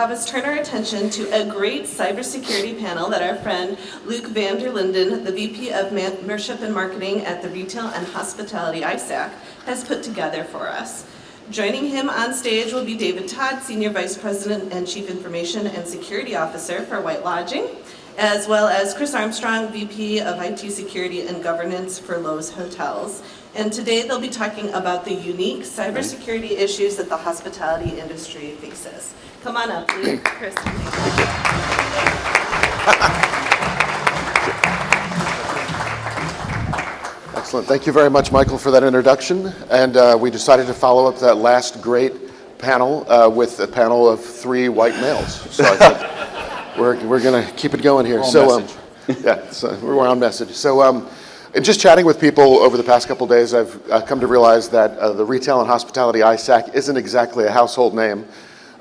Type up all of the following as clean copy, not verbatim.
have us turn our attention to a great cybersecurity panel that our friend Luke van der Linden, the VP of Membership and Marketing at the Retail and Hospitality ISAC, has put together for us. Joining him on stage will be David Todd, Senior Vice President and Chief Information and Security Officer for White Lodging, as well as Chris Armstrong, VP of IT Security and Governance for Lowe's Hotels. And today they'll be talking about the unique cybersecurity issues that the hospitality industry faces. Come on up, Luke, Chris. Excellent. Thank you very much, Michael, for that introduction. And we decided to follow up that last great panel with a panel of 3 white males. So I think we're going to keep it going here. We're on message. So just chatting with people over the past couple of days, I've come to realize that the Retail and Hospitality ISAC isn't exactly a household name.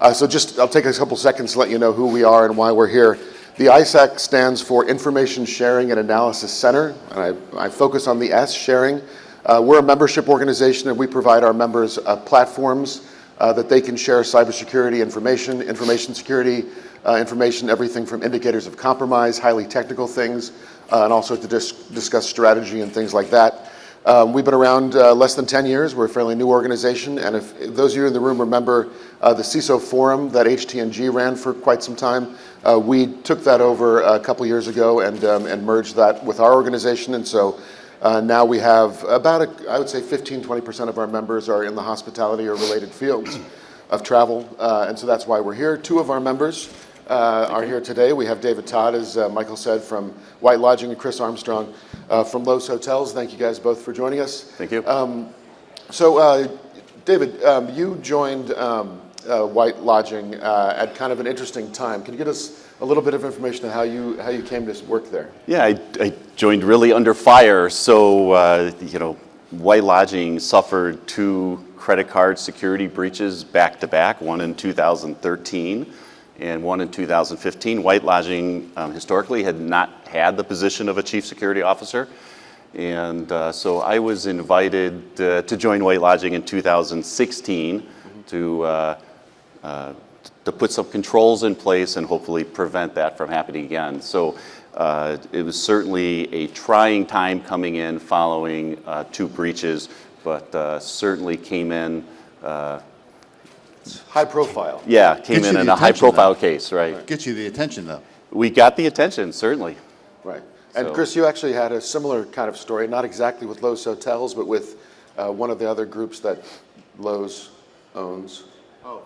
I'll take a couple seconds to let you know who we are and why we're here. The ISAC stands for Information Sharing and Analysis Center, and I focus on the S, sharing. We're a membership organization, and we provide our members platforms that they can share cybersecurity information, information security information, everything from indicators of compromise, highly technical things, and also to discuss strategy and things like that. We've been around less than 10 years. We're a fairly new organization, and if those of you in the room remember the CISO forum that HT&G ran for quite some time, we took that over a couple years ago and merged that with our organization, and so now we have about, I would say 15-20% of our members are in the hospitality or related fields of travel, and so that's why we're here. 2 of our members are here today. We have David Todd, as Michael said, from White Lodging, and Chris Armstrong from Lowe's Hotels. Thank you guys both for joining us. Thank you. David, you joined White Lodging at kind of an interesting time. Can you give us a little bit of information on how you came to work there? Yeah, I joined really under fire. So, White Lodging suffered 2 credit card security breaches back to back, one in 2013 and one in 2015. White Lodging historically had not had the position of a chief security officer. And so I was invited to join White Lodging in 2016 to put some controls in place and hopefully prevent that from happening again. So it was certainly a trying time coming in following 2 breaches, but certainly came in. High profile. Yeah, came in a high profile case, right. Gets you the attention, though. We got the attention, certainly. Right. And Chris, you actually had a similar kind of story, not exactly with Lowe's Hotels, but with one of the other groups that Lowe's owns. I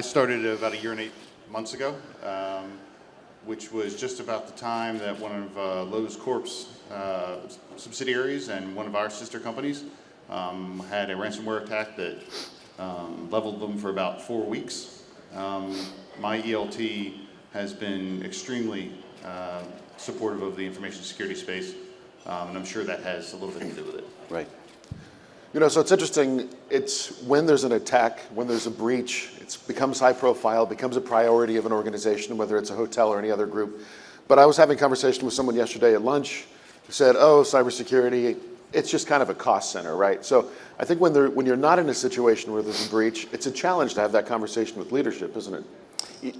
started about 1 year and 8 months ago, which was just about the time that one of Lowe's Corp's subsidiaries and one of our sister companies had a ransomware attack that leveled them for about 4 weeks. My ELT has been extremely supportive of the information security space, and I'm sure that has a little bit to do with it. Right. So it's interesting, it's when there's an attack, when there's a breach, it becomes high profile, becomes a priority of an organization, whether it's a hotel or any other group. But I was having a conversation with someone yesterday at lunch who said, cybersecurity, it's just kind of a cost center, right? So I think when you're not in a situation where there's a breach, it's a challenge to have that conversation with leadership, isn't it?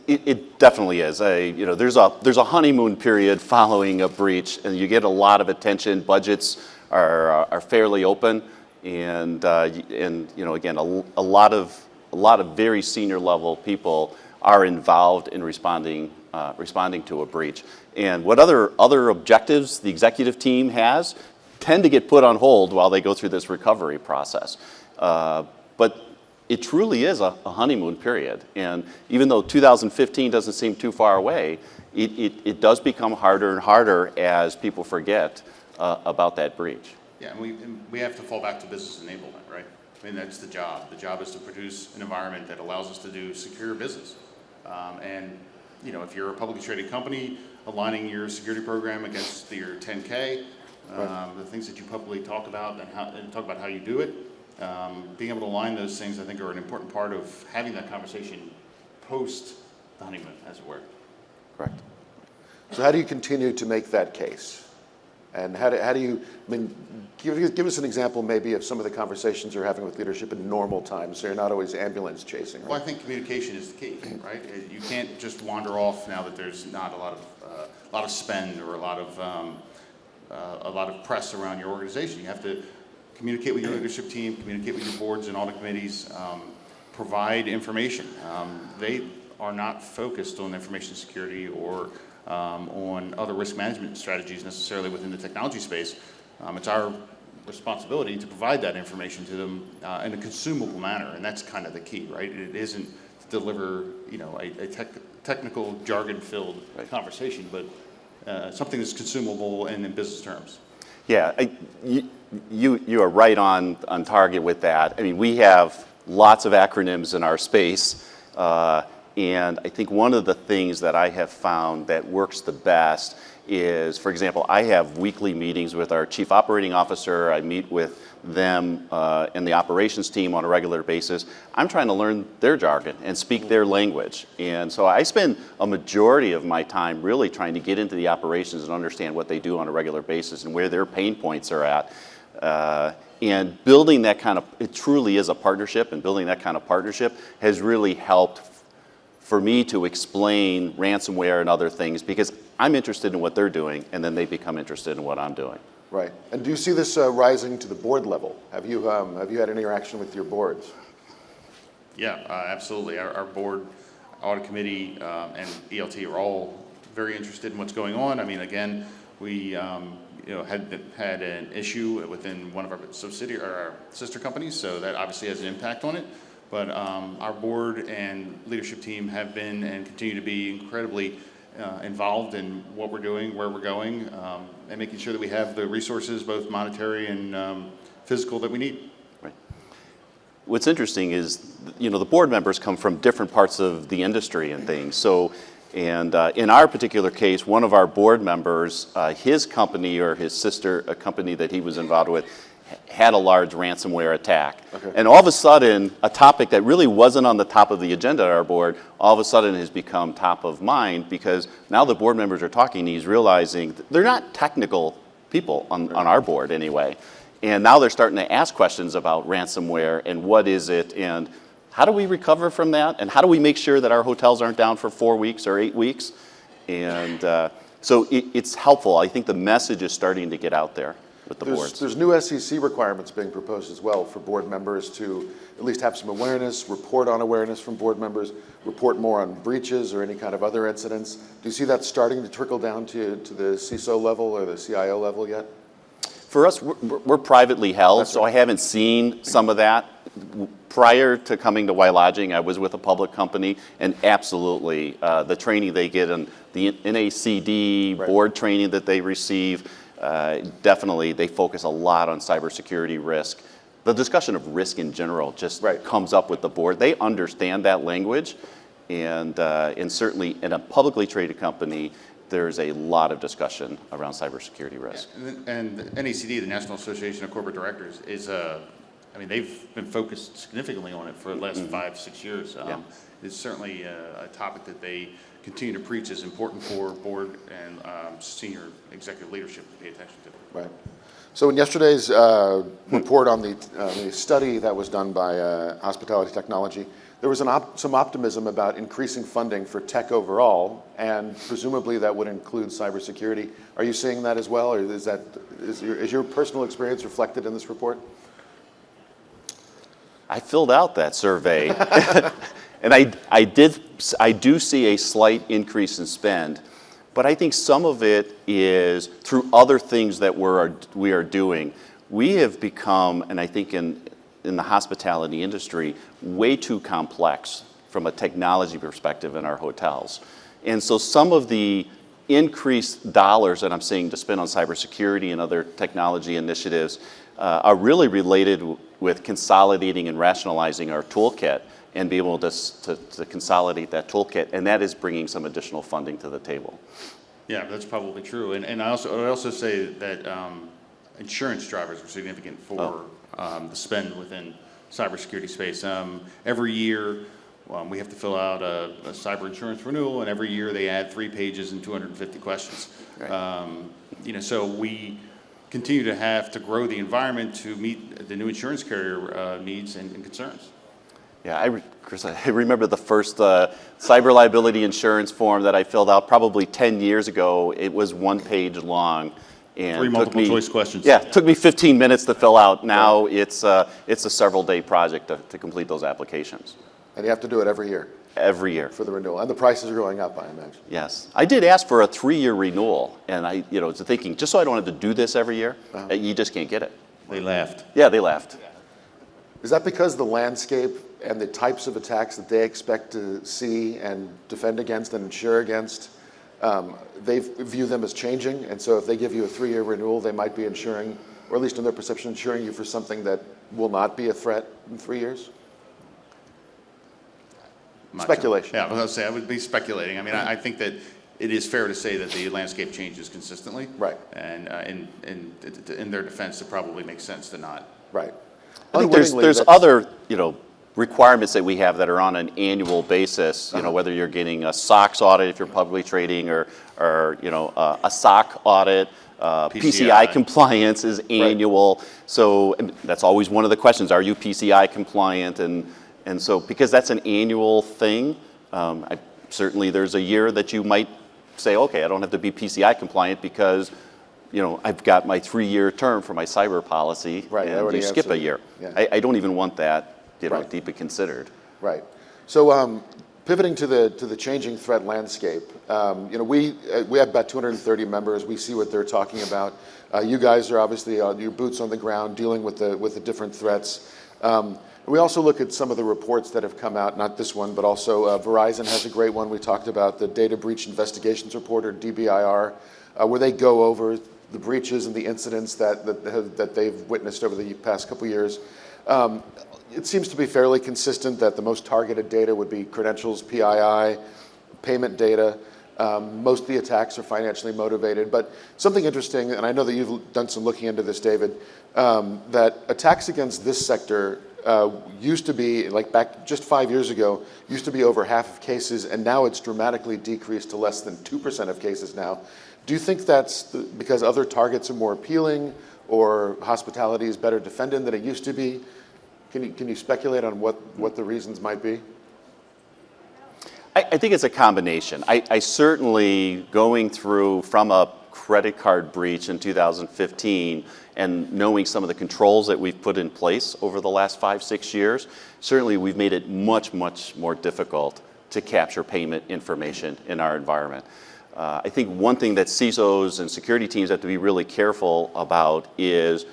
It definitely is. There's a honeymoon period following a breach, and you get a lot of attention. Budgets are fairly open, and again, a lot of very senior level people are involved in responding to a breach. And what other objectives the executive team has tend to get put on hold while they go through this recovery process. But it truly is a honeymoon period. And even though 2015 doesn't seem too far away, it does become harder and harder as people forget about that breach. Yeah, and we have to fall back to business enablement, right? I mean, that's the job. The job is to produce an environment that allows us to do secure business. If you're a publicly traded company, aligning your security program against your 10K, the things that you publicly talk about and talk about how you do it, being able to align those things, I think, are an important part of having that conversation post the honeymoon, as it were. Correct. So how do you continue to make that case And how do you, I mean, give us an example maybe of some of the conversations you're having with leadership in normal times, so you're not always ambulance chasing, right? Well, I think communication is the key, right? You can't just wander off now that there's not a lot of spend or a lot of press around your organization. You have to communicate with your leadership team, communicate with your boards and audit committees, provide information. They are not focused on information security or on other risk management strategies necessarily within the technology space. It's our responsibility to provide that information to them in a consumable manner, and that's kind of the key, right? It isn't to deliver, a technical jargon-filled conversation, but something that's consumable and in business terms. Yeah, you are right on target with that. I mean, we have lots of acronyms in our space, and I think one of the things that I have found that works the best is, for example, I have weekly meetings with our chief operating officer. I meet with them and the operations team on a regular basis. I'm trying to learn their jargon and speak their language. And so I spend a majority of my time really trying to get into the operations and understand what they do on a regular basis and where their pain points are at. And building that kind of, it truly is a partnership, and building that kind of partnership has really helped for me to explain ransomware and other things, because I'm interested in what they're doing, and then they become interested in what I'm doing. Right. And do you see this rising to the board level? Have you had any interaction with your boards? Yeah, absolutely. Our board, audit committee, and ELT are all very interested in what's going on. I mean, again, we had an issue within one of our subsidiary or our sister companies, so that obviously has an impact on it. But our board and leadership team have been and continue to be incredibly involved in what we're doing, where we're going, and making sure that we have the resources, both monetary and physical, that we need. Right. What's interesting is, the board members come from different parts of the industry and things. So, and in our particular case, one of our board members, his company or his sister company that he was involved with, had a large ransomware attack. Okay. And all of a sudden, a topic that really wasn't on the top of the agenda at our board, all of a sudden has become top of mind, because now the board members are talking, and he's realizing they're not technical people on our board anyway. And now they're starting to ask questions about ransomware and what is it, and how do we recover from that, and how do we make sure that our hotels aren't down for 4 weeks or 8 weeks? And so it's helpful. I think the message is starting to get out there with the boards. There's new SEC requirements being proposed as well for board members to at least have some awareness, report on awareness from board members, report more on breaches or any kind of other incidents. Do you see that starting to trickle down to the CISO level or the CIO level yet? For us, we're privately held, so I haven't seen some of that. Prior to coming to Y-Lodging, I was with a public company, and absolutely, the training they get and the NACD board training that they receive, definitely they focus a lot on cybersecurity risk. The discussion of risk in general just comes up with the board. They understand that language, and certainly in a publicly traded company, there's a lot of discussion around cybersecurity risk. Yeah, and NACD, the National Association of Corporate Directors, is they've been focused significantly on it for the last 5-6 years. It's certainly a topic that they continue to preach is important for board and senior executive leadership to pay attention to. Right. So in yesterday's report on the study that was done by Hospitality Technology, there was some optimism about increasing funding for tech overall, and presumably that would include cybersecurity. Are you seeing that as well, or is your personal experience reflected in this report? I filled out that survey, and I do see a slight increase in spend, but I think some of it is through other things that we are doing. We have become, and I think in the hospitality industry, way too complex from a technology perspective in our hotels. And so some of the increased dollars that I'm seeing to spend on cybersecurity and other technology initiatives are really related with consolidating and rationalizing our toolkit and be able to consolidate that toolkit, and that is bringing some additional funding to the table. Yeah, that's probably true. And I would also say that insurance drivers are significant for the spend within cybersecurity space. Every year we have to fill out a cyber insurance renewal, and every year they add 3 pages and 250 questions. Right. So we continue to have to grow the environment to meet the new insurance carrier needs and concerns. Yeah, Chris, I remember the first cyber liability insurance form that I filled out probably 10 years ago. It was 1 page long. And 3 multiple choice questions. Yeah, it took me 15 minutes to fill out. Now it's a several day project to complete those applications. And you have to do it every year Every year. for the renewal. And the prices are going up, I imagine. Yes. I did ask for a 3-year renewal, and I was thinking, just so I don't have to do this every year, you just can't get it. They laughed. Yeah, they laughed. Is that because the landscape and the types of attacks that they expect to see and defend against and insure against, they view them as changing, and so if they give you a 3-year renewal, they might be insuring, or at least in their perception, insuring you for something that will not be a threat in 3 years? Speculation. Yeah, I was going to say, I would be speculating. I mean, I think that it is fair to say that the landscape changes consistently. Right. And in their defense, it probably makes sense to not. Right. I think Unwittingly, there's that's- other, requirements that we have that are on an annual basis, whether you're getting a SOX audit if you're publicly trading or a SOC audit, PCI compliance is annual. So and that's always one of the questions, are you PCI compliant? And so because that's an annual thing, certainly there's a year that you might say, okay, I don't have to be PCI compliant because I've got my 3-year term for my cyber policy, Right, and you skip a year. Yeah. I don't even want that, Right. deeply considered. Right. So pivoting to the changing threat landscape, we have about 230 members. We see what they're talking about. You guys are obviously your boots on the ground dealing with the different threats. We also look at some of the reports that have come out, not this one, but also Verizon has a great one. We talked about the Data Breach Investigations Report, or DBIR, where they go over the breaches and the incidents that they've witnessed over the past couple years. It seems to be fairly consistent that the most targeted data would be credentials, PII, payment data. Most of the attacks are financially motivated. But something interesting, and I know that you've done some looking into this, David, that attacks against this sector used to be, like back just 5 years ago, used to be over half of cases, and now it's dramatically decreased to less than 2% of cases now. Do you think that's because other targets are more appealing, or hospitality is better defended than it used to be? Can you speculate on what the reasons might be? I think it's a combination. I certainly, going through from a credit card breach in 2015 and knowing some of the controls that we've put in place over the last 5-6 years, certainly we've made it much, much more difficult to capture payment information in our environment. I think one thing that CISOs and security teams have to be really careful about is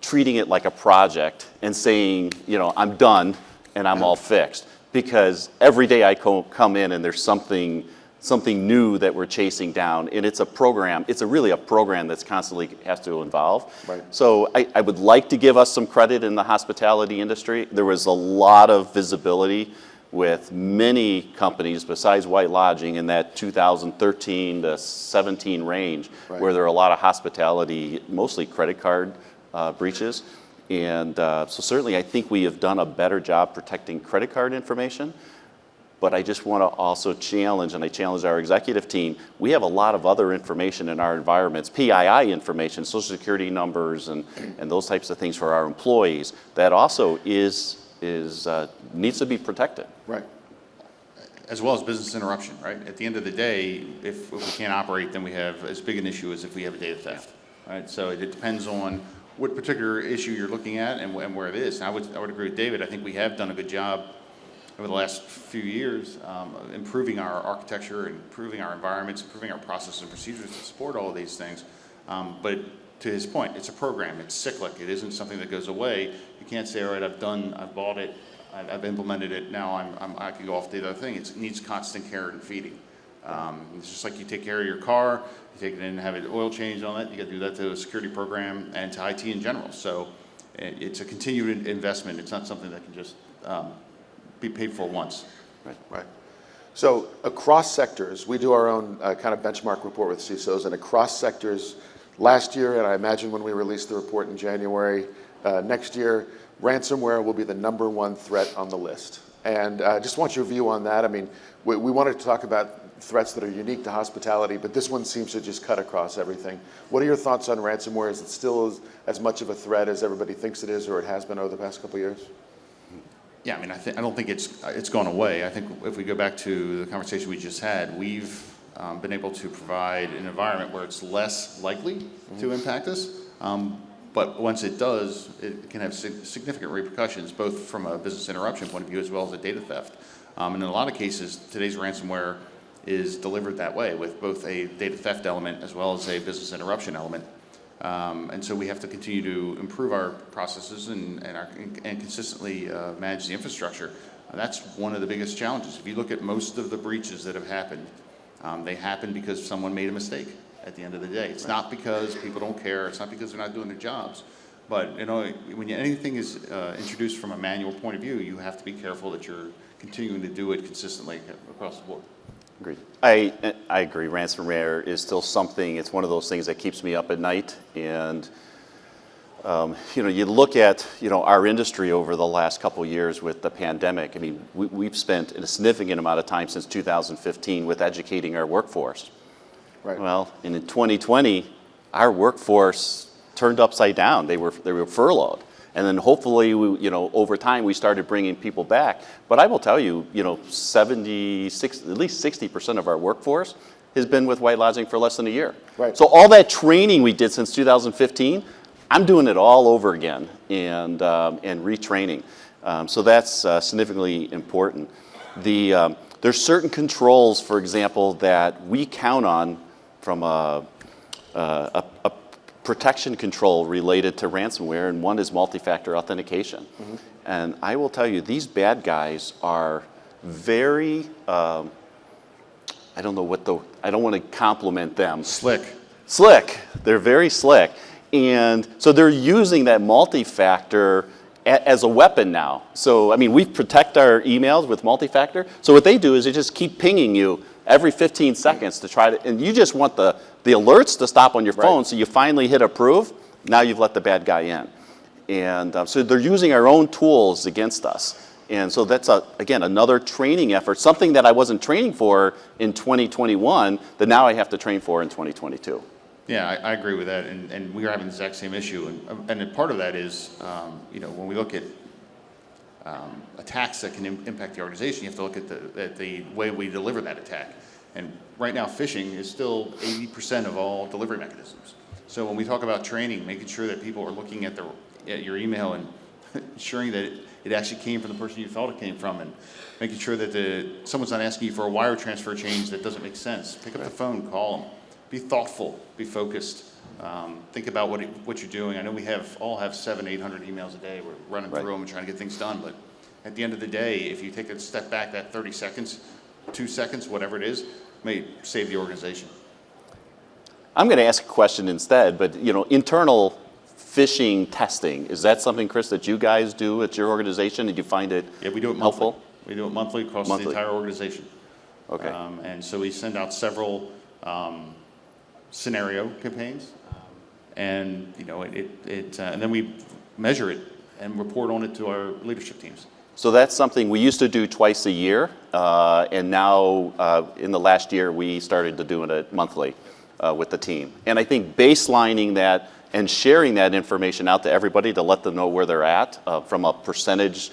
treating it like a project and saying, I'm done and I'm all fixed. Because every day I come in and there's something new that we're chasing down, and it's a program. It's really a program that's constantly has to evolve. Right. So I would like to give us some credit in the hospitality industry. There was a lot of visibility with many companies besides White Lodging in that 2013 to 17 range, Right. where there are a lot of hospitality, mostly credit card breaches. And so certainly I think we have done a better job protecting credit card information. But I just want to also challenge, and I challenge our executive team, we have a lot of other information in our environments, PII information, social security numbers, and those types of things for our employees that also needs to be protected. Right. As well as business interruption, right? At the end of the day, if we can't operate, then we have as big an issue as if we have a data theft, right? So it depends on what particular issue you're looking at and where it is. And I would agree with David. I think we have done a good job over the last few years improving our architecture, improving our environments, improving our processes and procedures to support all of these things. But to his point, it's a program. It's cyclic. It isn't something that goes away. You can't say, all right, I've bought it, I've implemented it, now I can go off to the other thing. It needs constant care and feeding. It's just like you take care of your car, you take it in and have an oil change on it, you got to do that to a security program and to IT in general. So it's a continued investment. It's not something that can just be paid for once. Right. So across sectors, we do our own kind of benchmark report with CISOs, and across sectors, last year, and I imagine when we release the report in January next year, ransomware will be the #1 threat on the list. And I just want your view on that. I mean, we wanted to talk about threats that are unique to hospitality, but this one seems to just cut across everything. What are your thoughts on ransomware? Is it still as much of a threat as everybody thinks it is, or it has been over the past couple of years? Yeah, I mean, I don't think it's gone away. I think if we go back to the conversation we just had, we've been able to provide an environment where it's less likely to impact us. But once it does, it can have significant repercussions, both from a business interruption point of view as well as a data theft. And in a lot of cases, today's ransomware is delivered that way, with both a data theft element as well as a business interruption element. And so we have to continue to improve our processes and consistently manage the infrastructure. And that's one of the biggest challenges. If you look at most of the breaches that have happened, they happen because someone made a mistake at the end of the day. It's not because people don't care. It's not because they're not doing their jobs. But when anything is introduced from a manual point of view, you have to be careful that you're continuing to do it consistently across the board. Agreed. I agree. Ransomware is still something. It's one of those things that keeps me up at night. And you look at our industry over the last couple of years with the pandemic. I mean, we've spent a significant amount of time since 2015 with educating our workforce. Right. Well, and in 2020, our workforce turned upside down. They were furloughed. And then hopefully, over time, we started bringing people back. But I will tell you, 76, at least 60% of our workforce has been with White Lodging for less than a year. Right. So all that training we did since 2015, I'm doing it all over again and retraining. So that's significantly important. There's certain controls, for example, that we count on from a protection control related to ransomware, and one is multi-factor authentication. Mm-hmm. And I will tell you, these bad guys are very, I don't want to compliment them. Slick. They're very slick. And so they're using that multi-factor as a weapon now. So, I mean, we protect our emails with multi-factor. So what they do is they just keep pinging you every 15 seconds to try to, and you just want the alerts to stop on your phone, right. So you finally hit approve, now you've let the bad guy in. And so they're using our own tools against us. And so that's, again, another training effort, something that I wasn't training for in 2021 that now I have to train for in 2022. Yeah, I agree with that, and we are having the exact same issue. And part of that is, when we look at attacks that can impact the organization, you have to look at the way we deliver that attack. And right now, phishing is still 80% of all delivery mechanisms. So when we talk about training, making sure that people are looking at your email and ensuring that it actually came from the person you thought it came from, and making sure that someone's not asking you for a wire transfer change that doesn't make sense. Pick up the phone, call them. Be thoughtful, be focused. Think about what you're doing. I know we all have 700-800 emails a day. We're running through them and trying to get things done. But at the end of the day, if you take a step back, that 30 seconds, 2 seconds, whatever it is, may save the organization. I'm going to ask a question instead, but internal phishing testing, is that something, Chris, that you guys do at your organization? Did you find it we do it helpful? Monthly. We do it monthly across the entire organization. Okay. And so we send out several scenario campaigns, and and then we measure it and report on it to our leadership teams. So that's something we used to do twice a year, and now in the last year we started to do it monthly with the team. And I think baselining that and sharing that information out to everybody to let them know where they're at from a percentage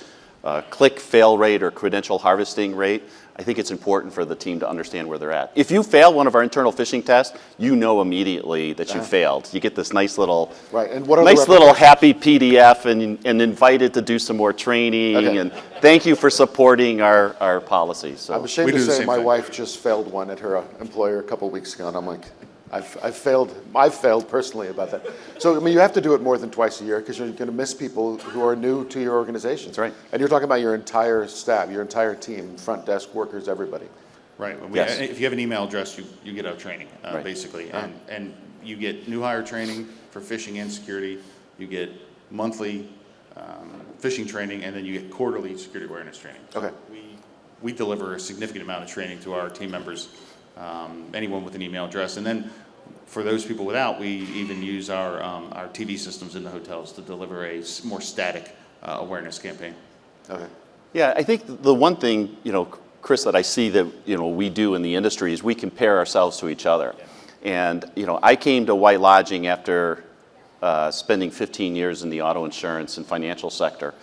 click fail rate or credential harvesting rate, I think it's important for the team to understand where they're at. If you fail one of our internal phishing tests, you know immediately that you failed. You get this nice little, and what are little happy PDF and invited to do some more training. And thank you for supporting our policies. So I'm ashamed to say my wife just failed one at her employer a couple of weeks ago, and I'm like, I've failed personally about that. So, I mean, you have to do it more than twice a year because you're going to miss people who are new to your organization. That's right. And you're talking about your entire staff, your entire team, front desk workers, everybody. Right. Yes. If you have an email address, you get our training, basically. And you get new hire training for phishing and security. You get monthly phishing training, and then you get quarterly security awareness training. Okay. We deliver a significant amount of training to our team members, anyone with an email address. And then for those people without, we even use our TV systems in the hotels to deliver a more static awareness campaign. Okay. Yeah, I think the one thing, Chris, that I see that, we do in the industry is we compare ourselves to each other. And, I came to White Lodging after spending 15 years in the auto insurance and financial sector,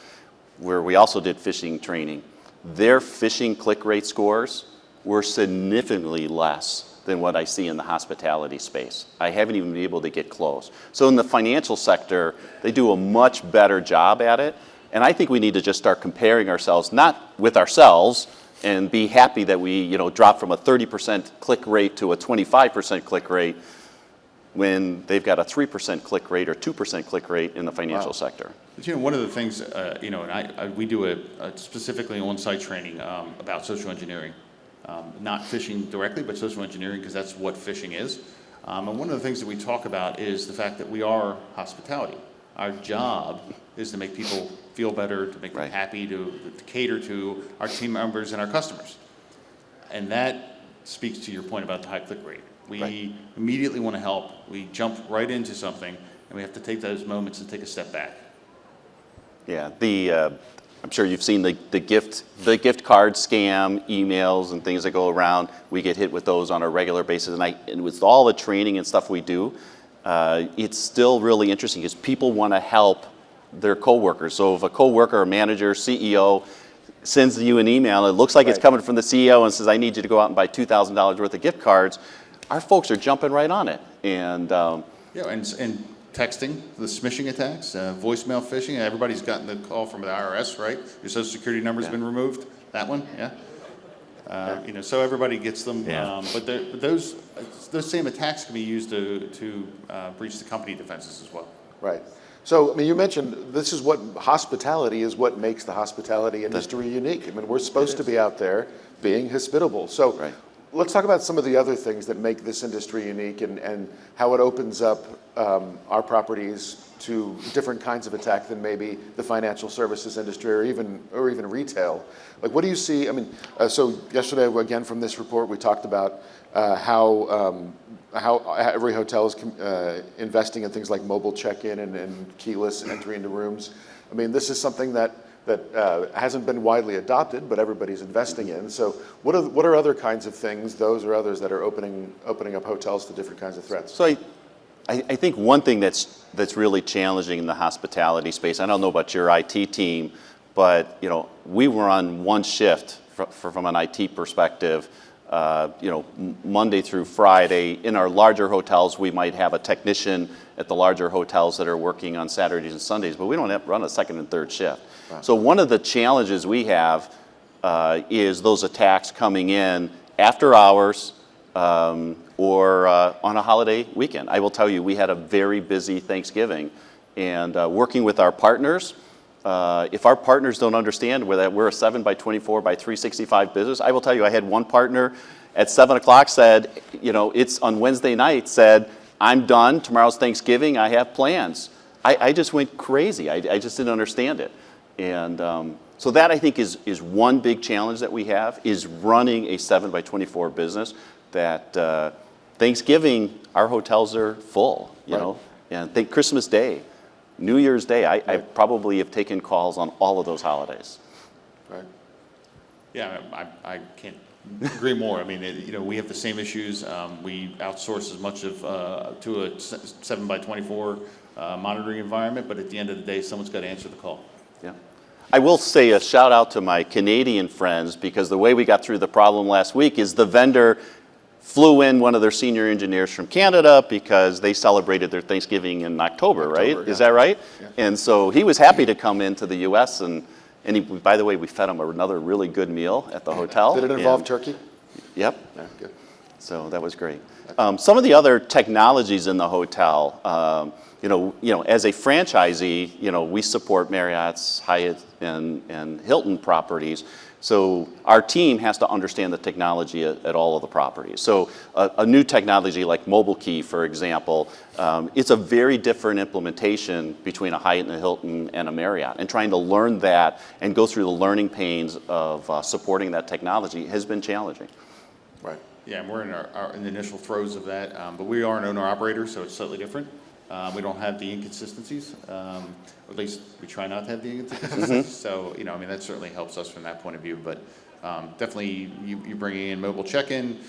where we also did phishing training. Their phishing click rate scores were significantly less than what I see in the hospitality space. I haven't even been able to get close. So in the financial sector, they do a much better job at it. And I think we need to just start comparing ourselves, not with ourselves, and be happy that we, drop from a 30% click rate to a 25% click rate when they've got a 3% click rate or 2% click rate in the financial sector. But, one of the things, and we do a specifically on-site training about social engineering. Not phishing directly, but social engineering, because that's what phishing is. And one of the things that we talk about is the fact that we are hospitality. Our job is to make people feel better, to make them happy, to cater to our team members and our customers. And that speaks to your point about the high click rate. We immediately want to help. We jump right into something, and we have to take those moments and take a step back. Yeah, I'm sure you've seen the gift card scam emails and things that go around. We get hit with those on a regular basis, and with all the training and stuff we do, it's still really interesting because people want to help their coworkers. So if a coworker, a manager, CEO sends you an email, it looks like it's coming from the CEO and says, "I need you to go out and buy $2,000 worth of gift cards," our folks are jumping right on it. And and texting, the smishing attacks, voicemail phishing. Everybody's gotten the call from the IRS, right? Your Social Security number's been removed. That one, so everybody gets them. But those same attacks can be used to breach the company defenses as well. Right. So, you mentioned this is what makes the hospitality industry unique. We're supposed to be out there being hospitable. So let's talk about some of the other things that make this industry unique and how it opens up our properties to different kinds of attack than maybe the financial services industry or even retail. Like, what do you see? So yesterday, again, from this report, we talked about how every hotel is investing in things like mobile check-in and keyless entry into rooms. This is something that hasn't been widely adopted, but everybody's investing in. So what are other kinds of things, those or others, that are opening up hotels to different kinds of threats? So I think one thing that's really challenging in the hospitality space, I don't know about your IT team, but we were on one shift from an IT perspective. Monday through Friday. In our larger hotels, we might have a technician at the larger hotels that are working on Saturdays and Sundays, but we don't run a second and third shift. Wow. So one of the challenges we have is those attacks coming in after hours or on a holiday weekend. I will tell you, we had a very busy Thanksgiving, and working with our partners, if our partners don't understand that we're a 7 by 24 by 365 business, I will tell you, I had one partner at 7 o'clock said, it's on Wednesday night, said, "I'm done, tomorrow's Thanksgiving, I have plans." I just went crazy. I just didn't understand it. And so that, I think, is one big challenge that we have, is running a 7 by 24 business that Thanksgiving, our hotels are full, and think Christmas Day, New Year's Day, I probably have taken calls on all of those holidays. Right. Yeah, I can't agree more. We have the same issues. We outsource as much to a 7 by 24 monitoring environment, but at the end of the day, someone's got to answer the call. Yeah. I will say a shout out to my Canadian friends, because the way we got through the problem last week is the vendor flew in one of their senior engineers from Canada because they celebrated their Thanksgiving in October, right? Yeah. Is that right? Yeah. And so he was happy to come into the U.S. and by the way, we fed him another really good meal at the hotel. Did it involve turkey? Yep. Yeah, good. So that was great. Some of the other technologies in the hotel, as a franchisee, we support Marriott's, Hyatt, and Hilton properties. So our team has to understand the technology at all of the properties. So a new technology like Mobile Key, for example, it's a very different implementation between a Hyatt and a Hilton and a Marriott. And trying to learn that and go through the learning pains of supporting that technology has been challenging. Right. Yeah, and we're in the initial throes of that, but we are an owner-operator, so it's slightly different. We don't have the inconsistencies, or at least we try not to have the inconsistencies. So, that certainly helps us from that point of view. But Definitely, you bring in mobile check-in.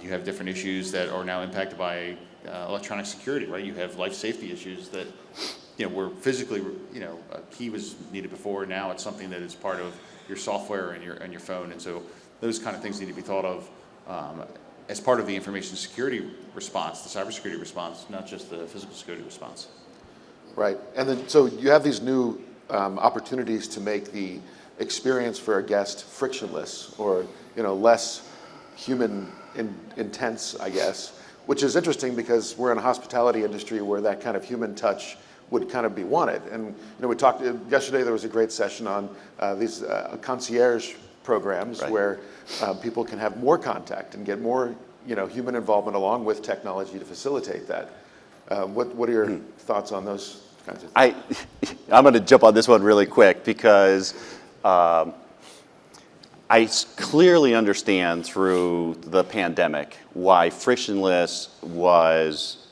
You have different issues that are now impacted by electronic security, right? You have life safety issues that, were physically, a key was needed before. Now it's something that is part of your software and your phone, and so those kind of things need to be thought of as part of the information security response, the cybersecurity response, not just the physical security response. Right, and then so you have these new opportunities to make the experience for a guest frictionless, or less human intense, I guess, which is interesting because we're in a hospitality industry where that kind of human touch would kind of be wanted. And we talked yesterday. There was a great session on these concierge programs, right, where people can have more contact and get more human involvement along with technology to facilitate that. What are your thoughts on those kinds of things? I'm going to jump on this one really quick because I clearly understand through the pandemic why frictionless was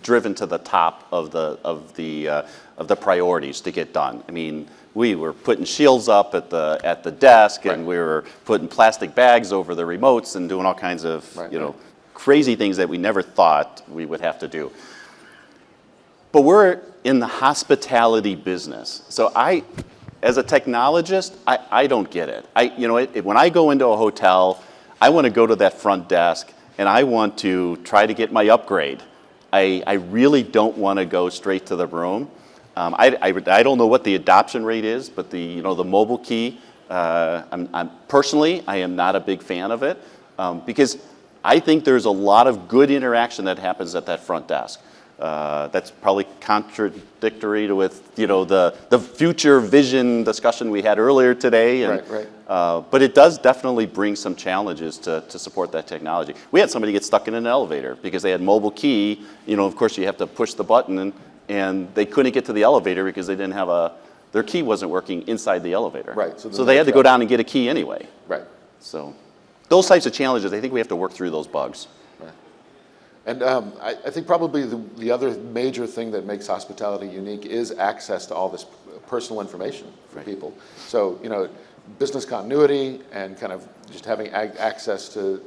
driven to the top of the priorities to get done. I mean, we were putting shields up at the desk, and we were putting plastic bags over the remotes and doing all kinds of crazy things that we never thought we would have to do. But we're in the hospitality business, so as a technologist, I don't get it. When I go into a hotel, I want to go to that front desk and I want to try to get my upgrade. I really don't want to go straight to the room. I don't know what the adoption rate is, but the mobile key, personally, I am not a big fan of it because I think there's a lot of good interaction that happens at that front desk. That's probably contradictory with the future vision discussion we had earlier today. And, but it does definitely bring some challenges to support that technology. We had somebody get stuck in an elevator because they had mobile key. Of course, you have to push the button, and they couldn't get to the elevator because they didn't have their key wasn't working inside the elevator. Right. So they had to go down and get a key anyway. Right. So those types of challenges, I think we have to work through those bugs. And I think probably the other major thing that makes hospitality unique is access to all this personal information for people. So, business continuity and kind of just having access to,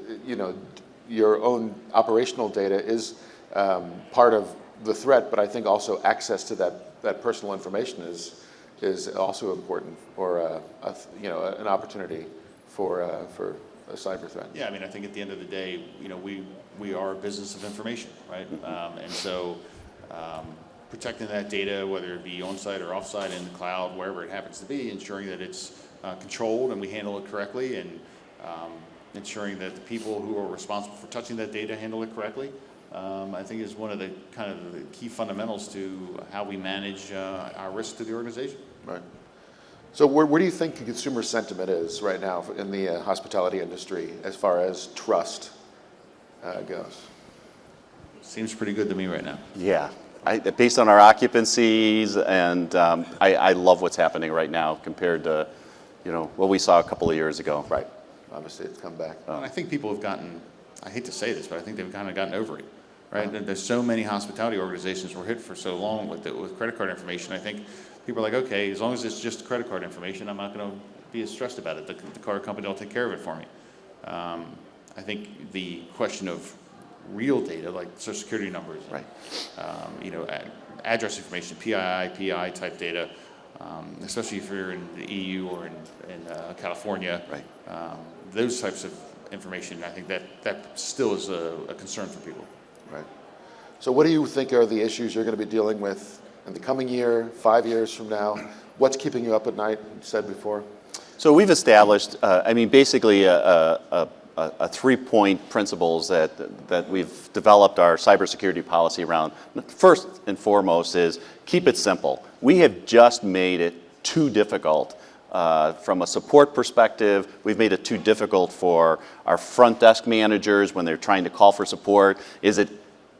your own operational data is part of the threat, but I think also access to that personal information is also important for, an opportunity for a cyber threat. Yeah, I mean, I think at the end of the day, we are a business of information, right? And so protecting that data, whether it be on-site or off-site in the cloud, wherever it happens to be, ensuring that it's controlled and we handle it correctly, and ensuring that the people who are responsible for touching that data handle it correctly, I think is one of the kind of the key fundamentals to how we manage our risk to the organization. Right. So where do you think consumer sentiment is right now in the hospitality industry as far as trust goes? Seems pretty good to me right now. Yeah, based on our occupancies, and I love what's happening right now compared to, what we saw a couple of years ago. Right. Obviously, it's come back. And I think people have gotten, I hate to say this, but I think they've kind of gotten over it, right? There's so many hospitality organizations were hit for so long with credit card information. I think people are like, okay, as long as it's just credit card information, I'm not going to be as stressed about it. The card company will take care of it for me. I think the question of real data, like Social Security numbers, right? Address information, PI type data, especially if you're in the EU or in California, right? Those types of information, I think that still is a concern for people. Right. So what do you think are the issues you're going to be dealing with in the coming year, 5 years from now? What's keeping you up at night, you said before? So we've established, basically a 3-point principles that we've developed our cybersecurity policy around. First and foremost is keep it simple. We have just made it too difficult. From a support perspective, we've made it too difficult for our front desk managers when they're trying to call for support.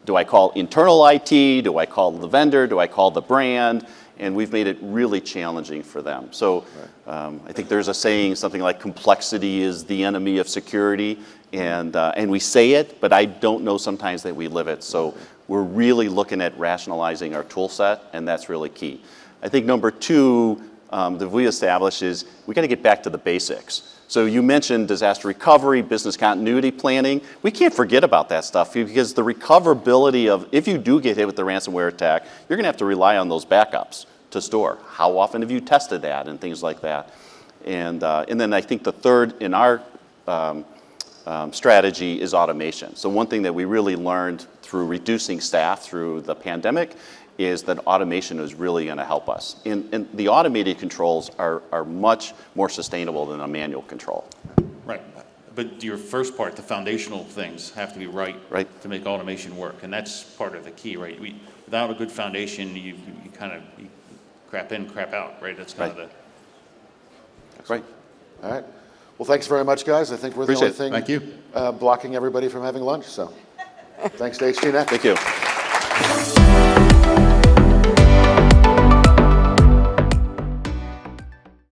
Do I call internal IT? Do I call the vendor? Do I call the brand? And we've made it really challenging for them. So I think there's a saying, something like complexity is the enemy of security. And we say it, but I don't know sometimes that we live it. So we're really looking at rationalizing our tool set, and that's really key. I think number two, that we established is we got to get back to the basics. So you mentioned disaster recovery, business continuity planning. We can't forget about that stuff because the recoverability of, if you do get hit with the ransomware attack, you're going to have to rely on those backups to store. How often have you tested that and things like that? And then I think the third in our strategy is automation. So one thing that we really learned through reducing staff through the pandemic is that automation is really going to help us. And the automated controls are much more sustainable than a manual control. Right. But your first part, the foundational things have to be right to make automation work. And that's part of the key, right? Without a good foundation, you kind of crap in, crap out, right? That's kind of the... Right. All right. Well, thanks very much, guys. I think we're the only thing Thank you. blocking everybody from having lunch. So thanks to HDNet. Thank you.